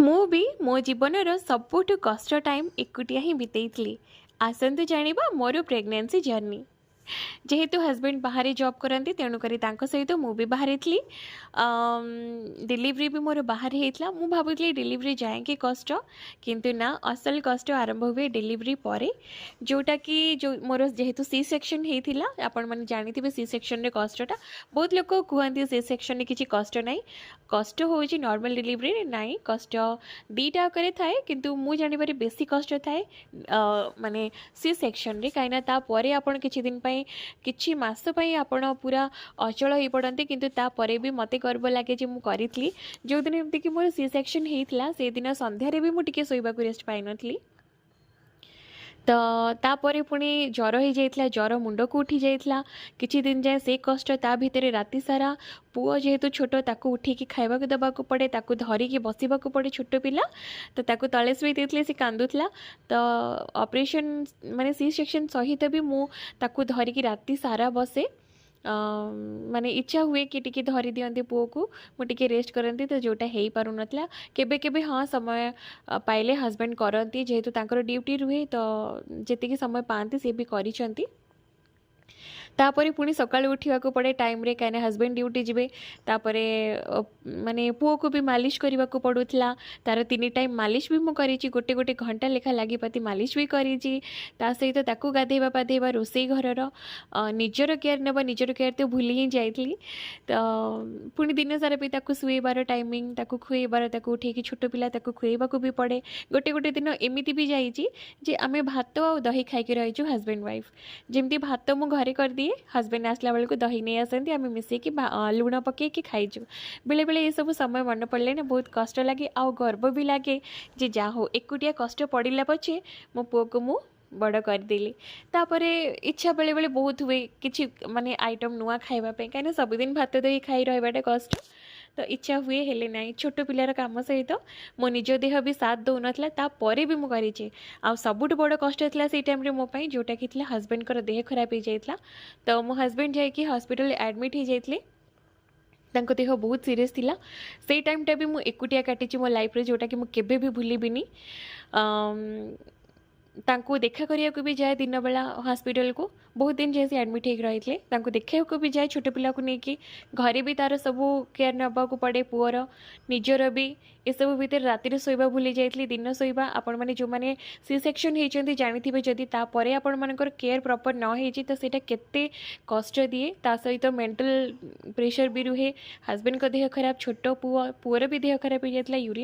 ମୁଁ ବି ମୋ ଜୀବନର ସବୁଠୁ କଷ୍ଟ ଟାଇମ୍ ଏକୁଟିଆ ହିଁ ବିତେଇଥିଲି। ଆସନ୍ତୁ ଜାଣିବା ମୋର ପ୍ରେଗନେନ୍ସି ଜର୍ଣ୍ଣି। ଯେହେତୁ ହଜବେଣ୍ଡ ବାହାରେ ଜବ୍ କରନ୍ତି ତେଣୁକରି ତାଙ୍କ ସହିତ ମୁଁ ବି ବାହାରେ ଥିଲି। ଡେଲିଭରି ବି ମୋର ବାହାରେ ହେଇଥିଲା। ମୁଁ ଭାବୁଥିଲି ଡେଲିଭରି ଯାଏଁକି କଷ୍ଟ, କିନ୍ତୁ ନା, ଅସଲ କଷ୍ଟ ଆରମ୍ଭ ହୁଏ ଡେଲିଭରି ପରେ, ଯେଉଁଟାକି ମୋର ଯେହେତୁ ସି ସେକ୍ସନ୍ ହେଇଥିଲା। ଆପଣମାନେ ଜାଣିଥିବେ ସି ସେକ୍ସନ୍ରେ କଷ୍ଟଟା। ବହୁତ ଲୋକ କୁହନ୍ତି ସି ସେକ୍ସନ୍ରେ କିଛି କଷ୍ଟ ନାହିଁ, କଷ୍ଟ ହେଉଛି ନର୍ମାଲ ଡେଲିଭରିରେ। ନାହିଁ, କଷ୍ଟ ଦୁଇଟା ଆକାରରେ ଥାଏ, କିନ୍ତୁ ମୁଁ ଜାଣିବାରେ ବେଶୀ କଷ୍ଟ ଥାଏ ମାନେ ସି ସେକ୍ସନ୍ରେ। କାହିଁକିନା ତାପରେ ଆପଣ କିଛି ଦିନ ପାଇଁ, କିଛି ମାସ ପାଇଁ ଆପଣ ପୁରା ଅଚଳ ହୋଇପଡ଼ନ୍ତି। କିନ୍ତୁ ତାପରେ ବି ମୋତେ ଗର୍ବ ଲାଗେ ଯେ ମୁଁ କରିଥିଲି। ଯେଉଁଦିନ ଏମିତିକି ମୋର ସି ସେକ୍ସନ୍ ହେଇଥିଲା ସେଦିନ ସନ୍ଧ୍ୟାରେ ବି ମୁଁ ଟିକେ ଶୋଇବାକୁ ରେଷ୍ଟ ପାଇନଥିଲି। ତ ତାପରେ ପୁଣି ଜ୍ୱର ହେଇଯାଇଥିଲା, ଜ୍ୱର ମୁଣ୍ଡକୁ ଉଠି ଯାଇଥିଲା। କିଛି ଦିନ ଯାଏ ସେ କଷ୍ଟ, ତା ଭିତରେ ରାତି ସାରା ପୁଅ ଯେହେତୁ ଛୋଟ ତାକୁ ଉଠିକି ଖାଇବାକୁ ଦେବାକୁ ପଡ଼େ, ତାକୁ ଧରିକି ବସିବାକୁ ପଡ଼େ, ଛୋଟ ପିଲା। ତ ତାକୁ ତଳେ ଶୋଇ ଦେଇଥିଲେ, ସେ କାନ୍ଦୁଥିଲା। ତ ଅପରେସନ୍ ମାନେ ସି ସେକ୍ସନ୍ ସହିତ ବି ମୁଁ ତାକୁ ଧରିକି ରାତି ସାରା ବସେ। ମାନେ ଇଚ୍ଛା ହୁଏ କି ଟିକେ ଧରି ଦିଅନ୍ତି ପୁଅକୁ, ମୁଁ ଟିକେ ରେଷ୍ଟ କରନ୍ତି, ତ ଯେଉଁଟା ହେଇପାରୁନଥିଲା। କେବେ କେବେ ହଁ ସମୟ ପାଇଲେ ହଜବେଣ୍ଡ କରନ୍ତି, ଯେହେତୁ ତାଙ୍କର ଡ୍ୟୁଟି ରୁହେ, ତ ଯେତିକି ସମୟ ପାଆନ୍ତି ସେ ବି କରିଛନ୍ତି। ତାପରେ ପୁଣି ସକାଳୁ ଉଠିବାକୁ ପଡ଼େ ଟାଇମ୍ରେ, କାହିଁକିନା ହଜବେଣ୍ଡ ଡ୍ୟୁଟି ଯିବେ। ତାପରେ ମାନେ ପୁଅକୁ ବି ମାଲିସ କରିବାକୁ ପଡ଼ୁଥିଲା। ତାର 3 ଟାଇମ୍ ମାଲିସ ବି ମୁଁ କରିଛି, ଗୋଟେ ଗୋଟେ ଘଣ୍ଟା ଲେଖା ଲାଗିପାତି ମାଲିସ ବି କରିଛି। ତା ସହିତ ତାକୁ ଗାଧେଇବା ପାଧେଇବା, ରୋଷେଇ ଘରର ନିଜର କେୟାର ନେବା, ନିଜର କେୟାର ତ ଭୁଲି ହିଁ ଯାଇଥିଲି। ତ ପୁଣି ଦିନ ସାରା ବି ତାକୁ ଶୁଏଇବାର ଟାଇମିଂ, ତାକୁ ଖୁଏଇବାର, ତାକୁ ଉଠେଇକି ଛୋଟ ପିଲା ତାକୁ ଖୁଏଇବାକୁ ବି ପଡ଼େ। ଗୋଟେ ଗୋଟେ ଦିନ ଏମିତି ବି ଯାଇଛି ଯେ ଆମେ ଭାତ ଆଉ ଦହି ଖାଇକି ରହିଛୁ ହଜବେଣ୍ଡ ୱାଇଫ୍। ଯେମିତି ଭାତ ମୁଁ ଘରେ କରିଦିଏ, ହଜବେଣ୍ଡ ଆସିଲା ବେଳକୁ ଦହି ନେଇ ଆସନ୍ତି, ଆମେ ମିଶେଇକି ଲୁଣ ପକେଇକି ଖାଇଛୁ। ବେଳେବେଳେ ଏସବୁ ସମୟ ମନେ ପଡ଼ିଲେ ନା ବହୁତ କଷ୍ଟ ଲାଗେ, ଆଉ ଗର୍ବ ବି ଲାଗେ ଯେ ଯାହା ହଉ ଏକୁଟିଆ କଷ୍ଟ ପଡ଼ିଲା ପଛେ ମୋ ପୁଅକୁ ମୁଁ ବଡ଼ କରିଦେଲି। ତାପରେ ଇଚ୍ଛା ବେଳେବେଳେ ବହୁତ ହୁଏ କିଛି ମାନେ ଆଇଟମ୍ ନୂଆ ଖାଇବା ପାଇଁ, କାହିଁକିନା ସବୁଦିନ ଭାତ ଦହି ଖାଇ ରହିବାଟା କଷ୍ଟ। ତ ଇଚ୍ଛା ହୁଏ, ହେଲେ ନାହିଁ, ଛୋଟ ପିଲାର କାମ ସହିତ ମୋ ନିଜ ଦେହ ବି ସାଥ୍ ଦେଉନଥିଲା। ତାପରେ ବି ମୁଁ କରିଛି। ଆଉ ସବୁଠୁ ବଡ଼ କଷ୍ଟ ଥିଲା ସେଇ ଟାଇମ୍ରେ ମୋ ପାଇଁ, ଯେଉଁଟାକି ଥିଲା ହଜବେଣ୍ଡଙ୍କର ଦେହ ଖରାପ ହେଇଯାଇଥିଲା। ତ ମୋ ହଜବେଣ୍ଡ ଯାଇକି ହସ୍ପିଟାଲରେ ଆଡ଼ମିଟ୍ ହେଇଯାଇଥିଲେ। ତାଙ୍କ ଦେହ ବହୁତ ସିରିୟସ୍ ଥିଲା। ସେଇ ଟାଇମ୍ଟା ବି ମୁଁ ଏକୁଟିଆ କାଟିଛି ମୋ ଲାଇଫ୍ରେ, ଯେଉଁଟାକି ମୁଁ କେବେ ବି ଭୁଲିବିନି। ତାଙ୍କୁ ଦେଖା କରିବାକୁ ବି ଯାଏ ଦିନବେଳା ହସ୍ପିଟାଲକୁ। ବହୁତ ଦିନ ଯାଏ ସେ ଆଡ଼ମିଟ୍ ହେଇକି ରହିଥିଲେ। ତାଙ୍କୁ ଦେଖିବାକୁ ବି ଯାଏ ଛୋଟ ପିଲାକୁ ନେଇକି। ଘରେ ବି ତା'ର ସବୁ କେୟାର ନେବାକୁ ପଡ଼େ, ପୁଅର, ନିଜର ବି। ଏସବୁ ଭିତରେ ରାତିରେ ଶୋଇବା ଭୁଲି ଯାଇଥିଲି, ଦିନ ଶୋଇବା। ଆପଣମାନେ ଯେଉଁମାନେ ସି ସେକ୍ସନ୍ ହେଇଛନ୍ତି ଜାଣିଥିବେ, ଯଦି ତାପରେ ଆପଣମାନଙ୍କର କେୟାର ପ୍ରପର୍ ନ ହେଇଛି ତ ସେଇଟା କେତେ କଷ୍ଟ ଦିଏ। ତା ସହିତ ମେଣ୍ଟାଲ ପ୍ରେସର ବି ରୁହେ। ହଜବେଣ୍ଡଙ୍କ ଦେହ ଖରାପ, ଛୋଟ ପୁଅର ବି ଦେହ ଖରାପ ହେଇଯାଇଥିଲା, ୟୁରିନ୍